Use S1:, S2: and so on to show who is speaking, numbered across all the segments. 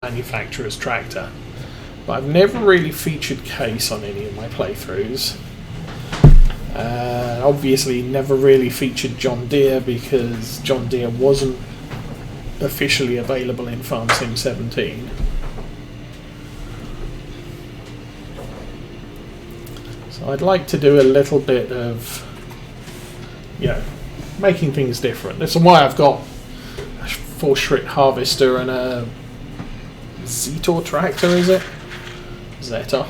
S1: manufacturer's tractor. But I've never really featured Case on any of my playthroughs. Obviously never really featured John Deere because John Deere wasn't officially available in Farm Sim 17. So I'd like to do a little bit of, making things different. That's why I've got a 4-Schritt harvester and a Zetor tractor, is it? Zeta.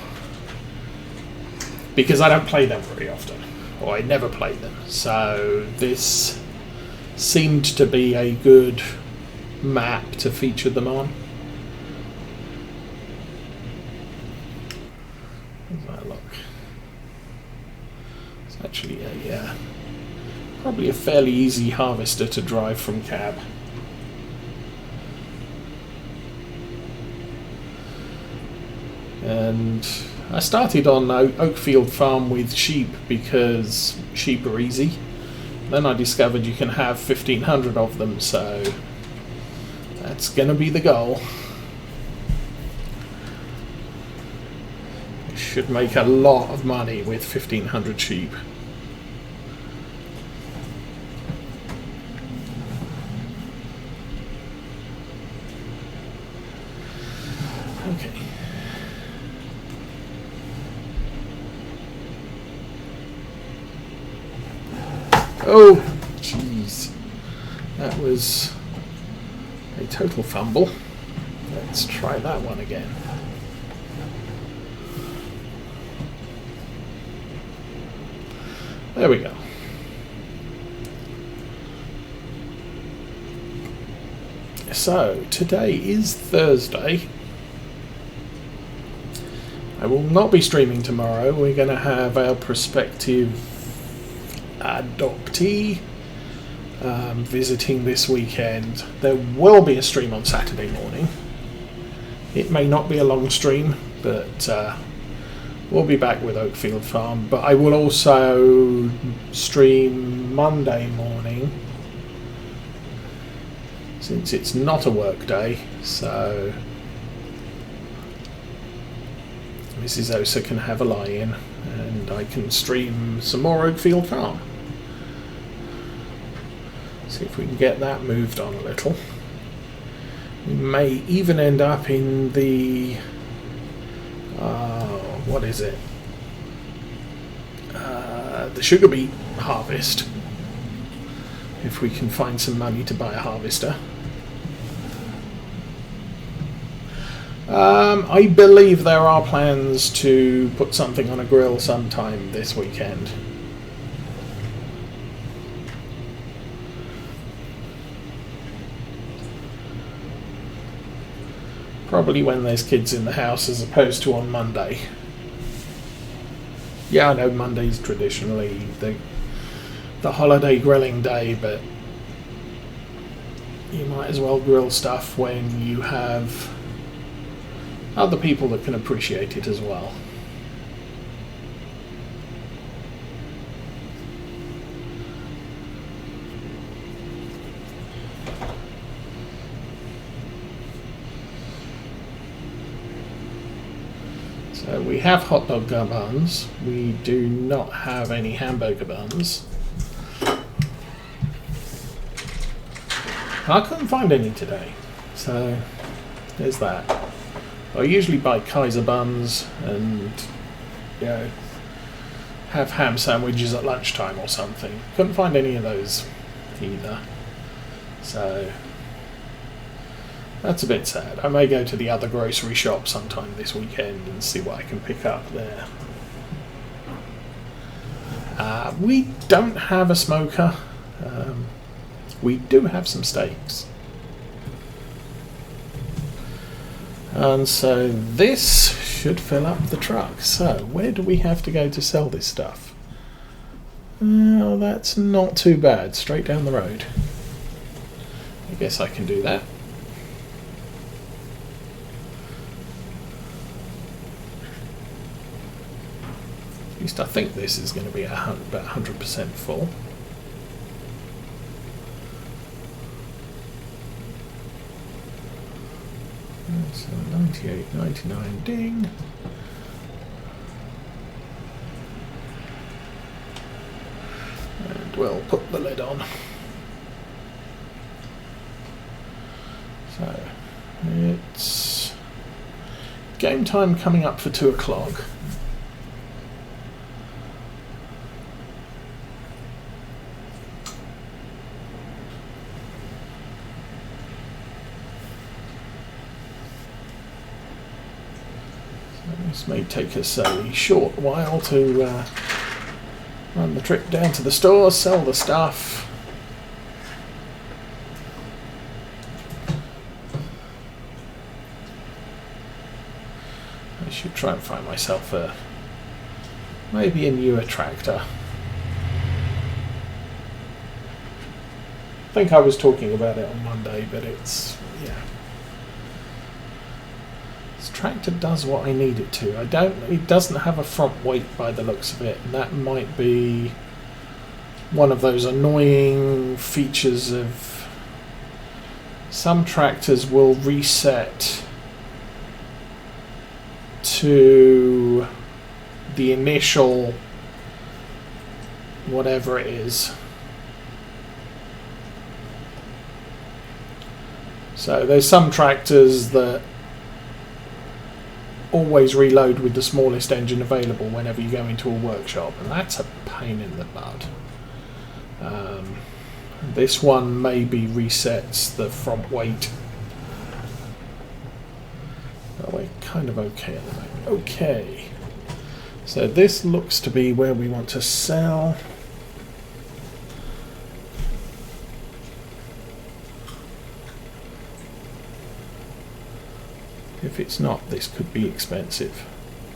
S1: Because I don't play them very often, or I never play them. So this seemed to be a good map to feature them on. How does that look? It's actually probably a fairly easy harvester to drive from cab. And I started on Oakfield Farm with sheep because sheep are easy. Then I discovered you can have 1,500 of them, so that's going to be the goal. I should make a lot of money with 1,500 sheep. Okay. Oh, jeez. That was a total fumble. Let's try that one again. There we go. So, today is Thursday. I will not be streaming tomorrow. We're going to have our prospective adoptee visiting this weekend. There will be a stream on Saturday morning. It may not be a long stream, but we'll be back with Oakfield Farm. But I will also stream Monday morning, since it's not a work day, so Mrs. Osa can have a lie-in and I can stream some more Oakfield Farm. See if we can get that moved on a little. We may even end up in the what is it? The sugar beet harvest, if we can find some money to buy a harvester. I believe there are plans to put something on a grill sometime this weekend. Probably when there's kids in the house as opposed to on Monday. Yeah, I know Monday's traditionally the holiday grilling day, but you might as well grill stuff when you have other people that can appreciate it as well. So we have hot dog buns. We do not have any hamburger buns. I couldn't find any today, so there's that. I usually buy Kaiser buns and, have ham sandwiches at lunchtime or something. Couldn't find any of those either. So that's a bit sad. I may go to the other grocery shop sometime this weekend and see what I can pick up there. We don't have a smoker. We do have some steaks. And so this should fill up the truck. So where do we have to go to sell this stuff? Oh, that's not too bad. Straight down the road. I guess I can do that. At least I think this is going to be about 100% full. So 98, 99, ding. And we'll put the lid on. So it's game time coming up for 2 o'clock. This may take us a short while to run the trip down to the store, sell the stuff. I should try and find myself maybe a newer tractor. I think I was talking about it on Monday, but it's, yeah. Tractor does what I need it to. It doesn't have a front weight by the looks of it, and that might be one of those annoying features of some tractors will reset to the initial whatever it is. So there's some tractors that always reload with the smallest engine available whenever you go into a workshop, and that's a pain in the butt. This one maybe resets the front weight. Oh, we're kind of okay at the moment. Okay, so this looks to be where we want to sell. If it's not, this could be expensive.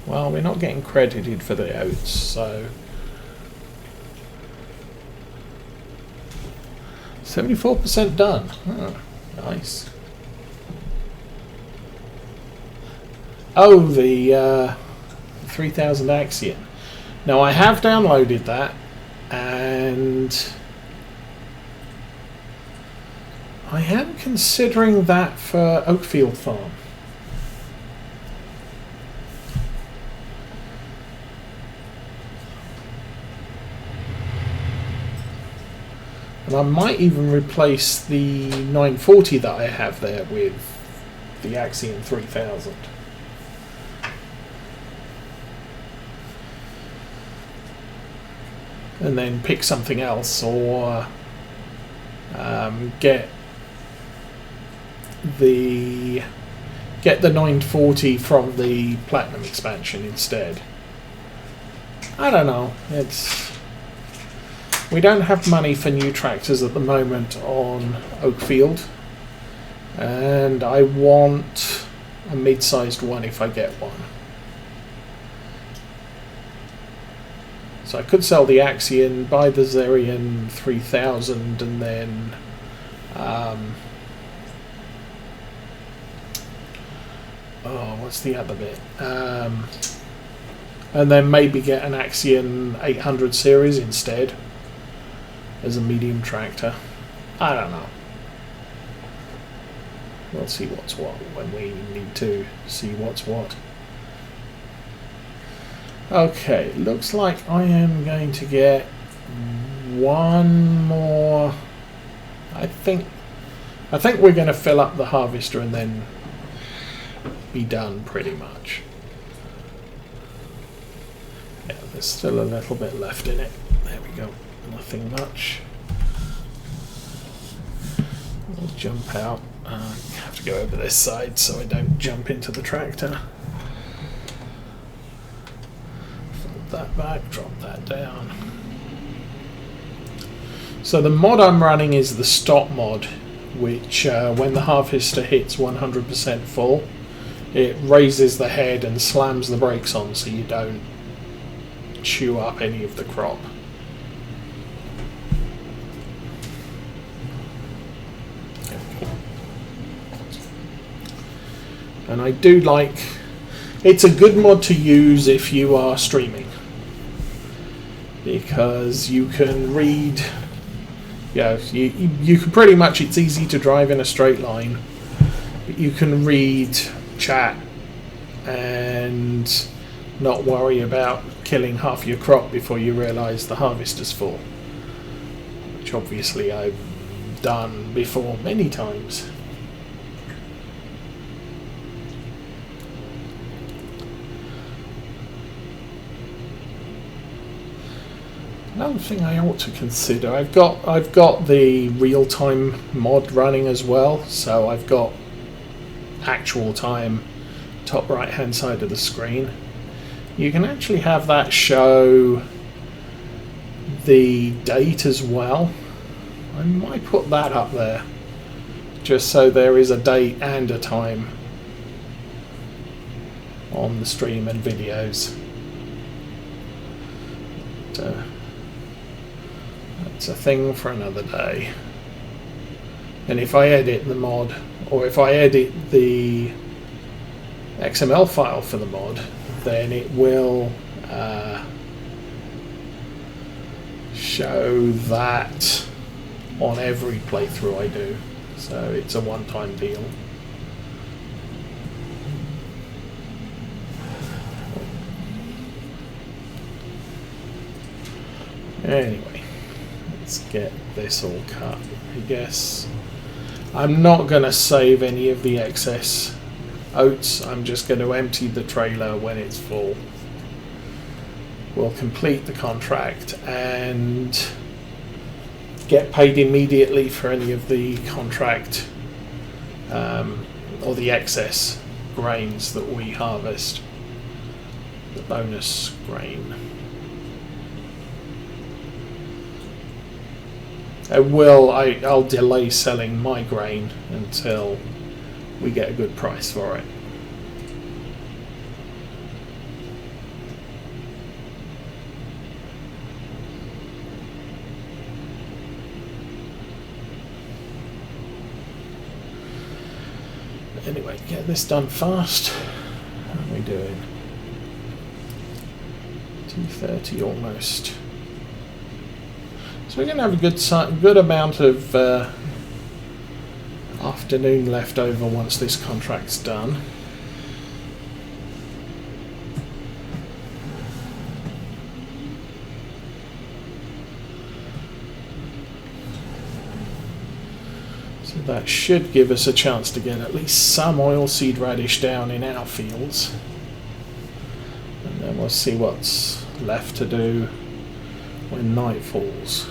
S1: Well, we're not getting credited for the oats, so 74% done. Oh, nice. Oh, the 3000 Axion. Now I have downloaded that, and I am considering that for Oakfield Farm. And I might even replace the 940 that I have there with the Axion 3000. And then pick something else, or get the 940 from the Platinum expansion instead. I don't know. We don't have money for new tractors at the moment on Oakfield, and I want a mid-sized one if I get one. So I could sell the Axion, buy the Zerion 3000, and then what's the other bit? And then maybe get an Axion 800 series instead as a medium tractor. I don't know. We'll see what's what when we need to see what's what. Okay, looks like I am going to get one more. I think we're going to fill up the harvester and then be done pretty much. Yeah, there's still a little bit left in it. There we go. Nothing much. We'll jump out. I have to go over this side so I don't jump into the tractor. Fold that back, drop that down. So the mod I'm running is the stop mod, which when the harvester hits 100% full, it raises the head and slams the brakes on so you don't chew up any of the crop. And I do like, it's a good mod to use if you are streaming, because you can read, you can pretty much, it's easy to drive in a straight line, but you can read chat and not worry about killing half your crop before you realise the harvester's full, which obviously I've done before many times. Another thing I ought to consider, I've got the real-time mod running as well, so I've got actual time top right hand side of the screen. You can actually have that show the date as well. I might put that up there just so there is a date and a time on the stream and videos. But, that's a thing for another day. And if I edit the mod, or if I edit the XML file for the mod, then it will show that on every playthrough I do. So it's a one-time deal. Anyway, let's get this all cut. I guess I'm not going to save any of the excess oats. I'm just going to empty the trailer when it's full. We'll complete the contract and get paid immediately for any of the contract or the excess grains that we harvest, the bonus grain. I'll delay selling my grain until we get a good price for it. Anyway, get this done fast. How are we doing? 2:30 almost. So we're going to have a good amount of afternoon left over once this contract's done. So that should give us a chance to get at least some oilseed radish down in our fields. And then we'll see what's left to do when night falls.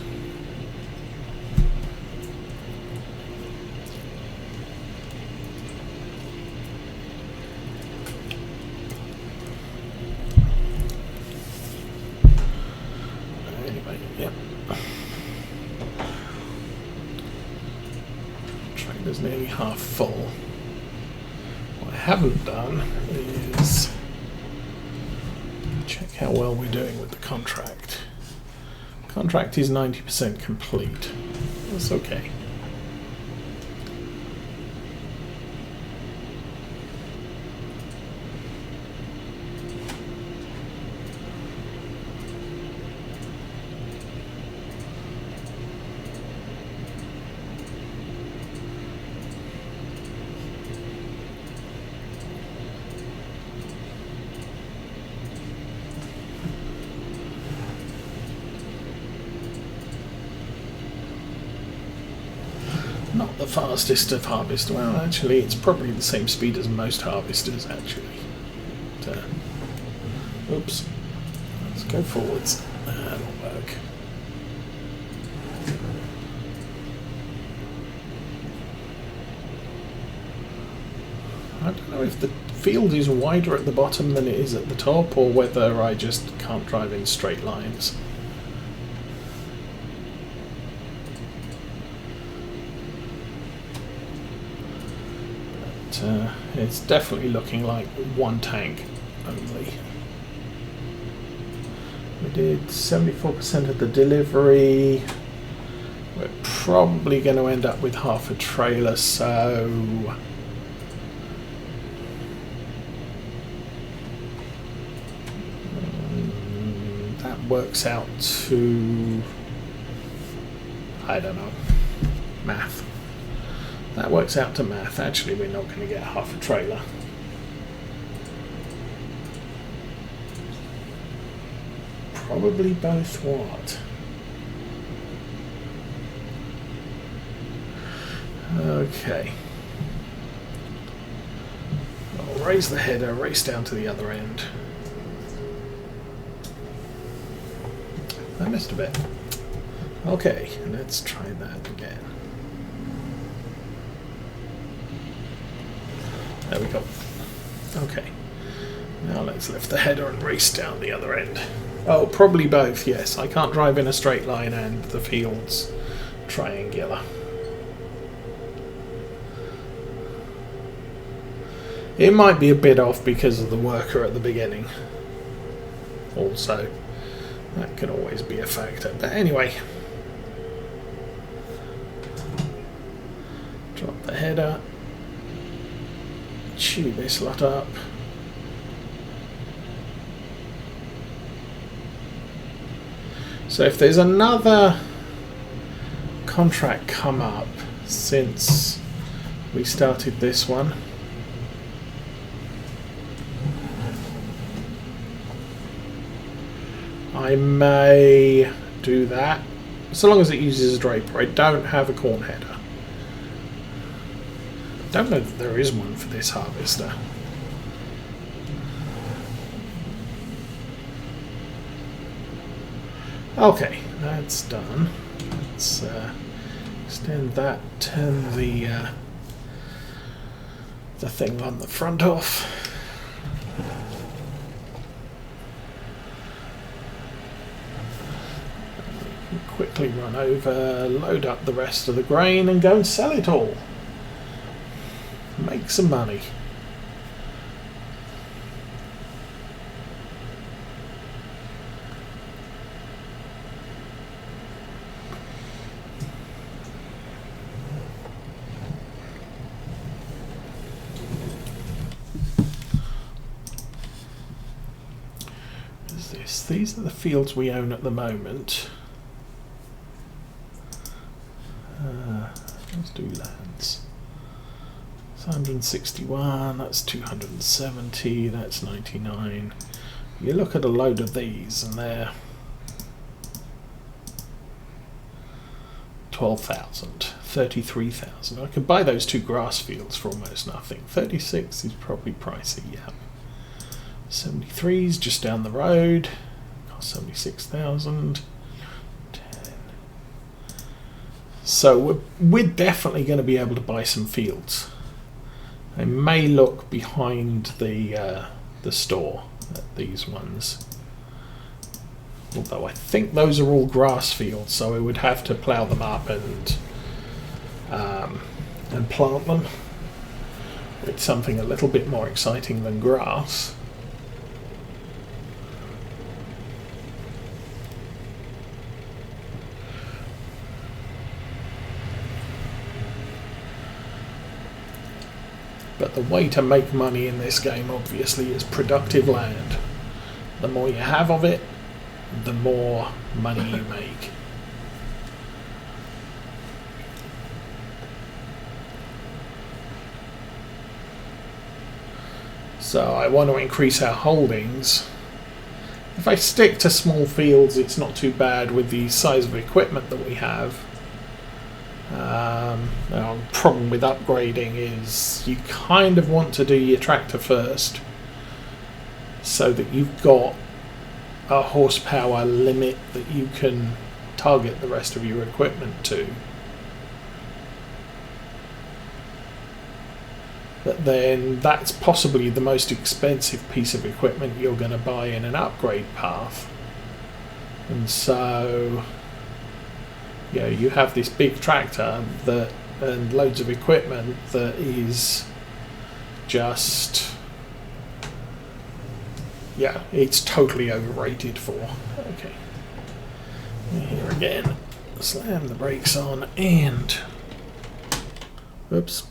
S1: Trailer's nearly half full. What I haven't done is check how well we're doing with the contract. Contract is 90% complete. That's okay. Not the fastest of harvest. Well, actually, it's probably the same speed as most harvesters, actually. But, oops. Let's go forwards. That'll work. I don't know if the field is wider at the bottom than it is at the top, or whether I just can't drive in straight lines. It's definitely looking like one tank only. We did 74% of the delivery. We're probably going to end up with half a trailer, so that works out to, I don't know, math. That works out to math. Actually, we're not going to get half a trailer. Probably both what? Okay. I'll raise the header, race down to the other end. I missed a bit. Okay, let's try that again. There we go. Okay. Now let's lift the header and race down the other end. Oh, probably both, yes. I can't drive in a straight line and the field's triangular. It might be a bit off because of the worker at the beginning. Also, that can always be a factor. But anyway, drop the header, chew this lot up. So if there's another contract come up since we started this one, I may do that, so long as it uses a draper. I don't have a corn header. Don't know that there is one for this harvester. Okay, that's done. Let's extend that, turn the thing on the front off. Quickly run over, load up the rest of the grain and go and sell it all. Make some money. These are the fields we own at the moment. Let's do lands. It's 161, that's 270, that's 99. You look at a load of these and they're 12,000, 33,000. I could buy those two grass fields for almost nothing. 36 is probably pricey, yeah. 73 is just down the road. 76,000. 10. So we're definitely going to be able to buy some fields. I may look behind the store at these ones. Although I think those are all grass fields, so I would have to plough them up and plant them with something a little bit more exciting than grass. But the way to make money in this game, obviously, is productive land. The more you have of it, the more money you make. So I want to increase our holdings. If I stick to small fields, it's not too bad with the size of equipment that we have. Now, the problem with upgrading is you kind of want to do your tractor first so that you've got a horsepower limit that you can target the rest of your equipment to. But then that's possibly the most expensive piece of equipment you're going to buy in an upgrade path. And so, you know, you have this big tractor that and loads of equipment that is just, yeah, it's totally overrated for. Okay, here again, slam the brakes on and, whoops,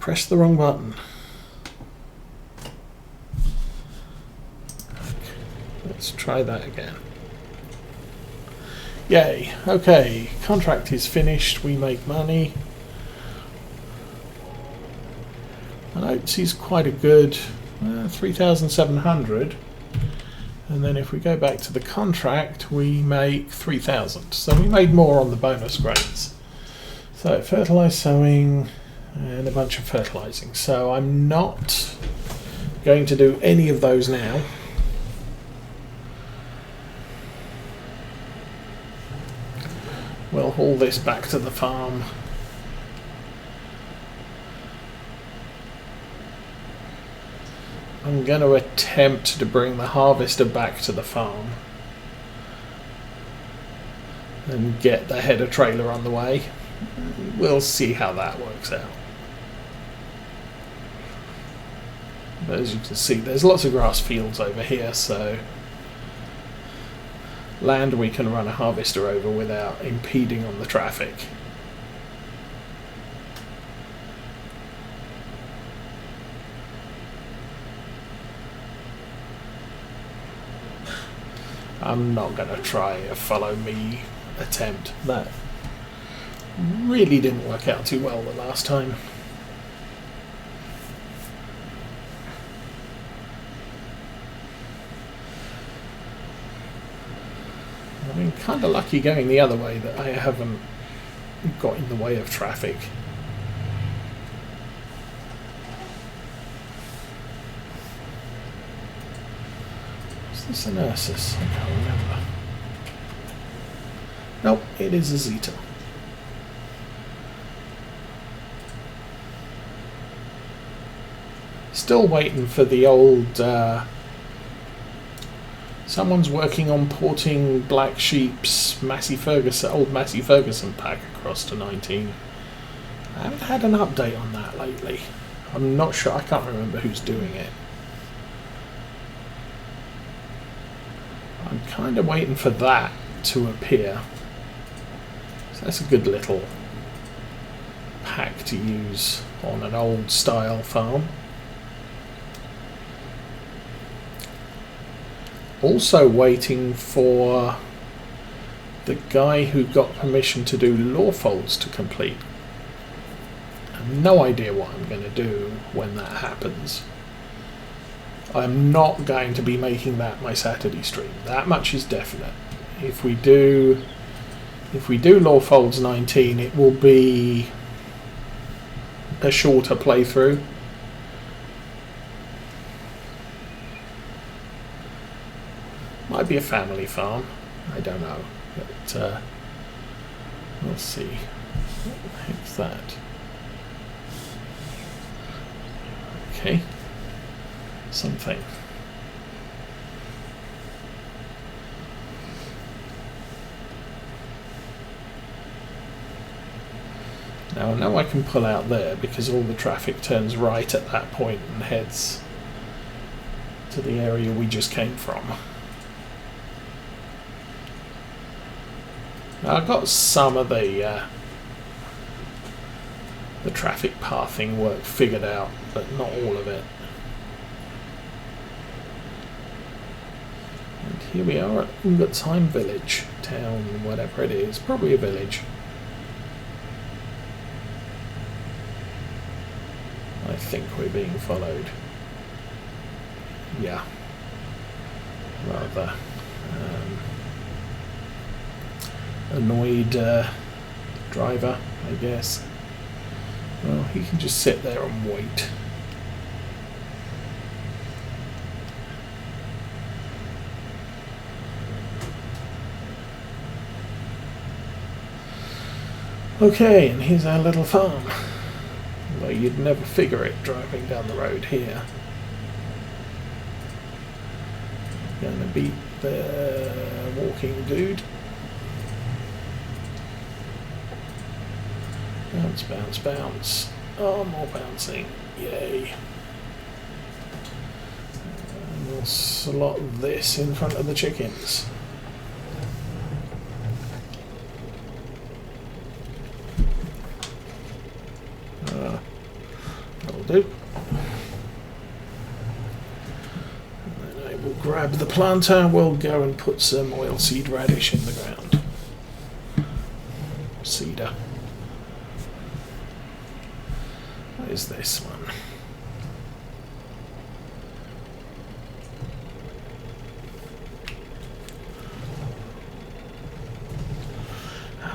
S1: press the wrong button. Okay, let's try that again. Yay, okay, contract is finished, we make money. My notes is quite a good 3,700. And then if we go back to the contract, we make 3,000. So we made more on the bonus grains. So fertilise, sowing, and a bunch of fertilising. So I'm not going to do any of those now. We'll haul this back to the farm. I'm going to attempt to bring the harvester back to the farm and get the header trailer on the way. We'll see how that works out. But as you can see, there's lots of grass fields over here, so land we can run a harvester over without impeding on the traffic. I'm not going to try a follow me attempt. That really didn't work out too well the last time. I mean, kind of lucky going the other way that I haven't got in the way of traffic. Is this an Ursus? I can't remember. Nope, it is a Zeta. Still waiting for the old... someone's working on porting Black Sheep's old Massey Ferguson pack across to 19. I haven't had an update on that lately. I'm not sure, I can't remember who's doing it. I'm kind of waiting for that to appear. So that's a good little pack to use on an old style farm. Also waiting for the guy who got permission to do law folds to complete. I have no idea what I'm going to do when that happens. I'm not going to be making that my Saturday stream. That much is definite. If we do law folds 19, it will be a shorter playthrough. Might be a family farm, I don't know, but we'll see. What the heck's that? Okay, something. Now I know I can pull out there because all the traffic turns right at that point and heads to the area we just came from. Now I've got some of the traffic pathing work figured out, but not all of it. And here we are at Ungetsheim village, town, whatever it is, probably a village. I think we're being followed. Yeah, rather annoyed driver, I guess. Well, he can just sit there and wait. Okay, and here's our little farm. Although you'd never figure it driving down the road here. Gonna beat the walking dude. Bounce, bounce, bounce. Oh, more bouncing. Yay. And we'll slot this in front of the chickens. That'll do. And then I will grab the planter. We'll go and put some oilseed radish in the ground. Cedar. What is this one?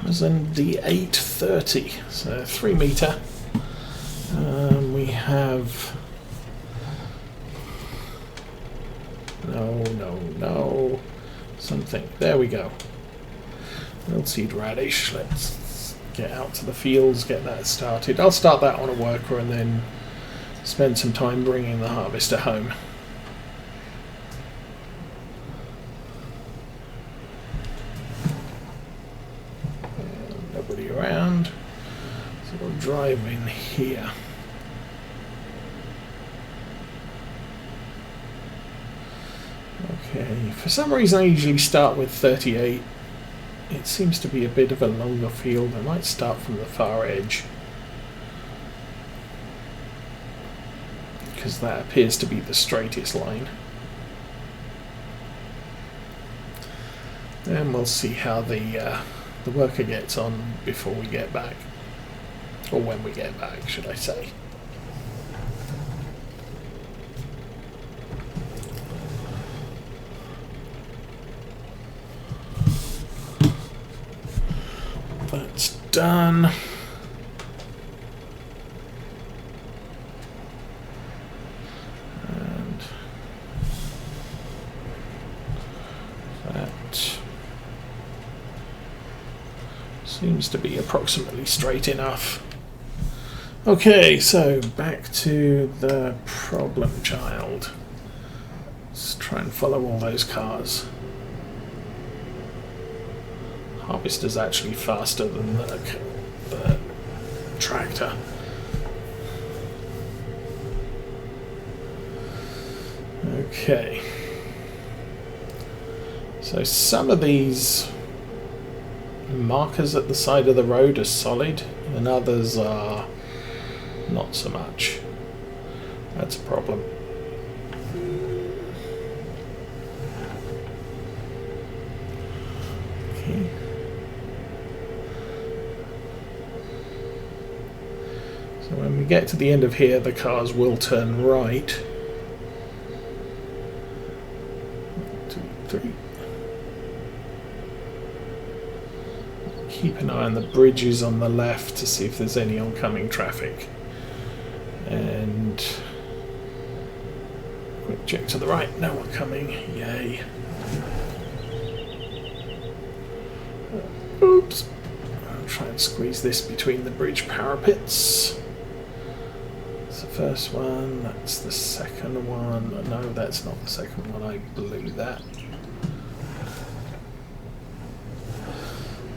S1: and the 830, so 3 metre. We have no something. There we go. Seed radish. Let's get out to the fields, get that started. I'll start that on a worker and then spend some time bringing the harvester home. Nobody around, so we'll drive in here. Okay, for some reason I usually start with 38. It seems to be a bit of a longer field. I might start from the far edge, because that appears to be the straightest line. And we'll see how the worker gets on before we get back, or when we get back, should I say. That's done. And that seems to be approximately straight enough. Okay, so back to the problem child. Let's try and follow all those cars. Harvester's actually faster than the tractor. Okay. So some of these markers at the side of the road are solid, and others are not so much. That's a problem. Okay. So when we get to the end of here, the cars will turn right. 1, 2, 3. Keep an eye on the bridges on the left to see if there's any oncoming traffic. And quick check to the right, no one coming, yay. Oops. I'll try and squeeze this between the bridge parapets. That's the first one, that's the second one. No, that's not the second one, I blew that.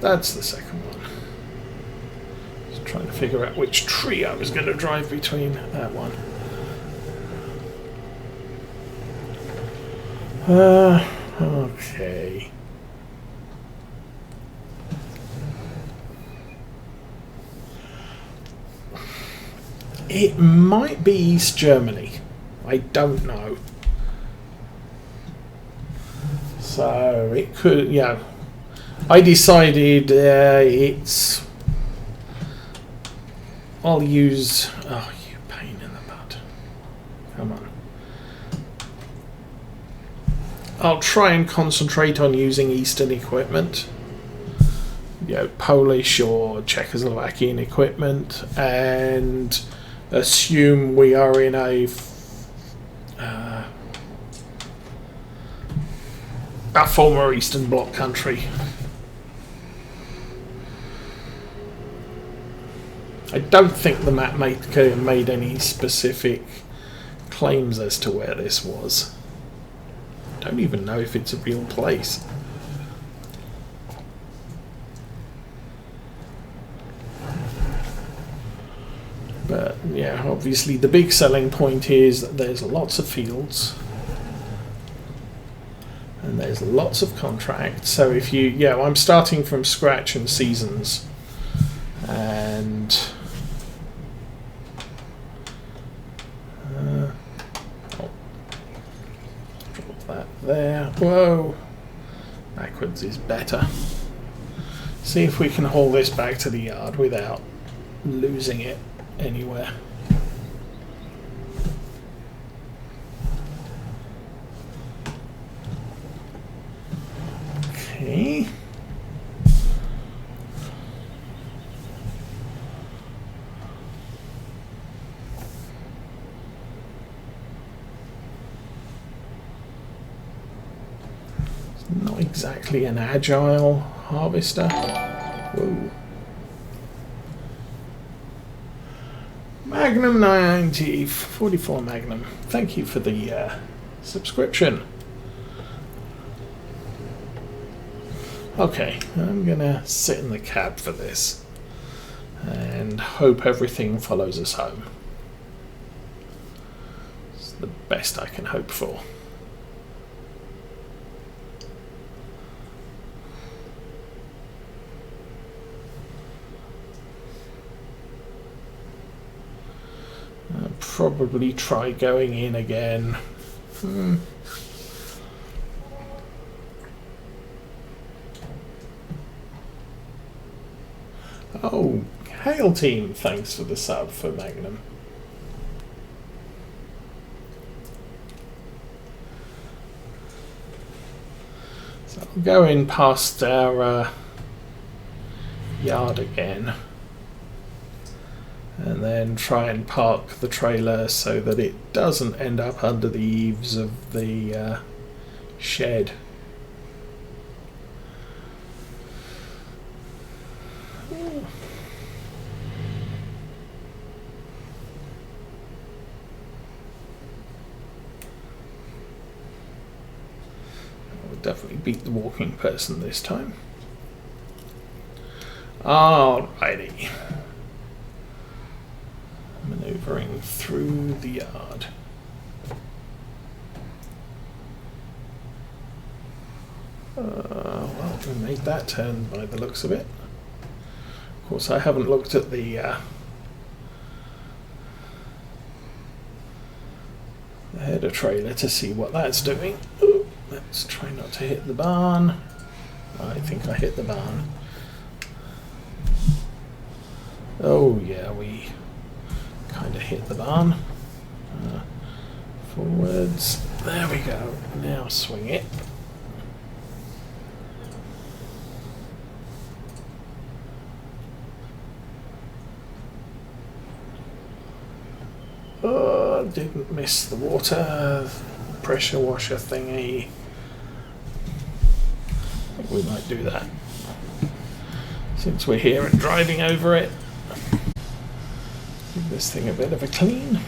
S1: That's the second one. Just trying to figure out which tree I was going to drive between. That one. Okay. It might be East Germany. I don't know. So it could, yeah. I decided I'll use... Oh, you pain in the butt. Come on. I'll try and concentrate on using Eastern equipment. You know, Polish or Czechoslovakian equipment, and assume we are in a former Eastern Bloc country. I don't think the map made any specific claims as to where this was. I don't even know if it's a real place. But yeah, obviously the big selling point is that there's lots of fields and there's lots of contracts. So if you, yeah, I'm starting from scratch in seasons, and drop that there. Whoa, backwards is better. See if we can haul this back to the yard without losing it anywhere. Okay. Not exactly an agile harvester. Whoa. Magnum 90, 44 Magnum. Thank you for the subscription. Okay, I'm gonna sit in the cab for this and hope everything follows us home. It's the best I can hope for. I'll probably try going in again. Oh, Hail Team, thanks for the sub for Magnum. So I'll go in past our yard again and then try and park the trailer so that it doesn't end up under the eaves of the shed. Definitely beat the walking person this time. Alrighty. Maneuvering through the yard. Well, we made that turn by the looks of it. Of course, I haven't looked at the header trailer to see what that's doing. Ooh. Let's try not to hit the barn. I think I hit the barn. Oh yeah, we kind of hit the barn. Forwards. There we go. Now swing it. Oh, didn't miss the water pressure washer thingy. I think we might do that since we're here and driving over it. Give this thing a bit of a clean.